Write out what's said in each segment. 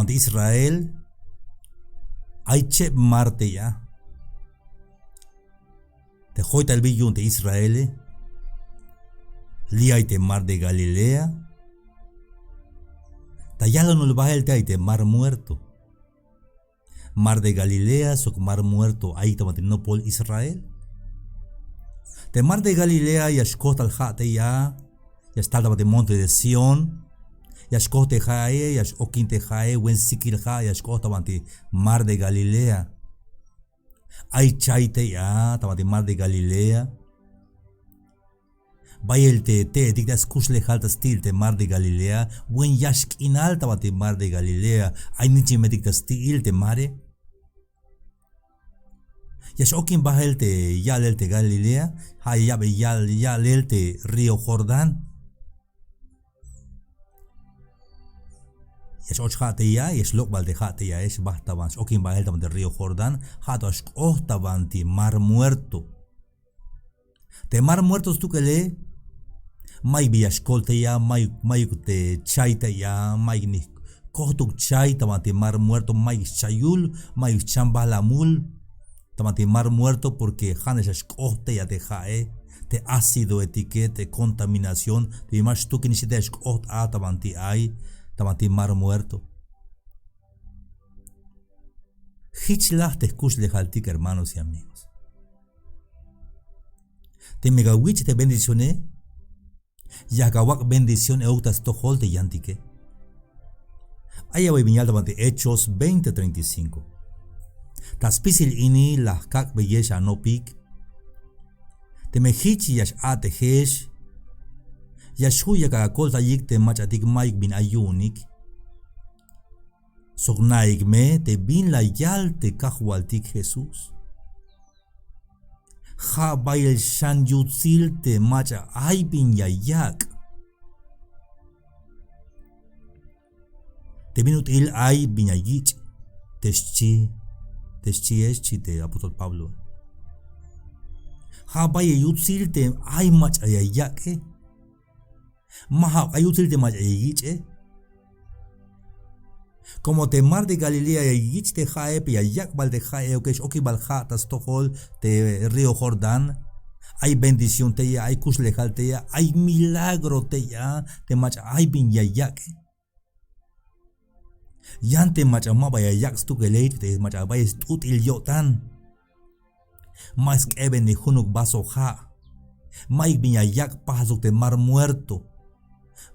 Tabante Israel, hay che Marte ya. Te joita el billón de Israel, liaite mar de Galilea, tallado no el bajel te mar muerto. Mar de Galilea, soc mar muerto, ahí tabante no pol Israel. Te mar de Galilea, yashkot al jate ya está tabante monte de Sion, yashkot te jae, yashkokin te jae, wen sikil jae, yashkot tabante mar de Galilea. Ay chaite ya, tabante mar de Galilea. Bayel te dictas kusle halta stil te mar de Galilea, wen yashk inal tabante mar de Galilea, ay nichi me dictas stil te mare. Yashokin bahel te yalel te Galilea, hay yabe yalel te río Jordán. Yashoch hate ya, yashlok balde hate ya, es bahtaban, shokin bahel tabante río Jordán, hato ashkoh tabanti mar muerto. Te mar muertos tu que le, may biashkolte ya, may te chaita ya, may ni kohtuk chay tabanti mar muerto, may chayul, may chambalamul. Tamati mar muerto porque hanes ashkohte ya te jae, te ácido etiquete, contaminación, te más tú que ni siquiera ashkoht a tamanti ay, tamanti mar muerto. Hichlah te escuchle haltik, hermanos y amigos. Te megawich te bendicioné, yakawak bendición eutas tohol te yantique. Aya voy viñal tamanti Hechos 20:35. Taspisil ini lah kak beyesh anopik. Te mehichi yash ate hesh. Yashu yakakol tayik te machatik maik bin ayunik. Sognaik me te bin la yal te kahwaltik Jesús. Ha bayel shan yutzil te macha ay bin yayak. Te binut il ay bin yayich. Teschi te apóstol Pablo. Ha vaya yutzil te ay mach ayayake. Maha ayutzil te mach ayayiche. Como te mar de Galilea ayayich te jae pe ayak bal de jae okesh oki bal ja tas tohol te río Jordán. Hay bendición te ya, hay kuslejal te ya, hay milagro te ya, te mach ay bin yayake. Yante macama vaya yaks tu geleit te macha vaya stut il yotan. Mas eben ni hunuk baso ha. Mai binya yak pasok te mar muerto.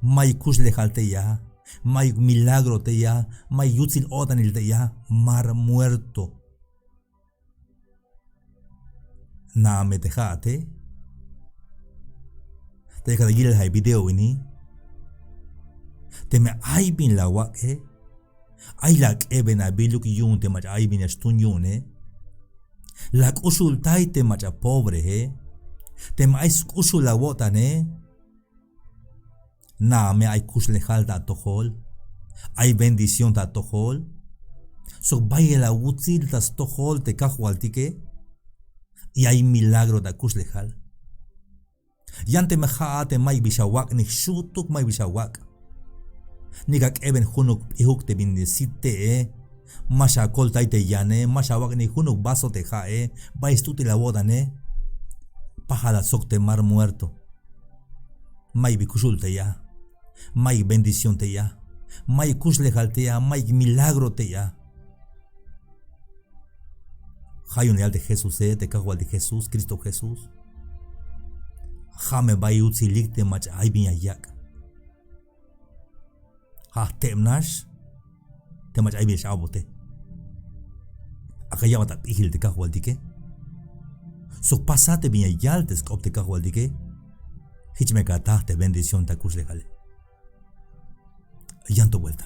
Mai kusle halte ya. Mai milagro te ya. Mai yutzil otan il te ya. Mar muerto. Na me te jate. Te kada gilel hai video ini. Te me ay bin la wak ay lak eben abiluk yun te macha ay bin astun yun lak usul tay te macha pobre te ma ay usul la wotan na me ay kuslejal ta tohol ay bendición ta tohol so vaya la utzil tas tohol te kahwaltike y hay milagro ta kuslejal yante me jaate may bishawak ni shutuk may bishawak Nigak eben hunuk ihuk te bindicite masha kol taite yane masha wak ni hunuk baso te jae baistuti la boda pajala sok te mar muerto may bikushul te ya may bendición te ya may kuslejal te ya may milagro te ya hayun al de Jesús te cago de Jesús Cristo Jesús jame bayutzilik te mach ay binyayak ha temnash te mach ay bin shabote akaya mata ihil te cago dike so pasate binyayal te skop te cago dike hichme kata te bendición ta kuslejale llanto vuelta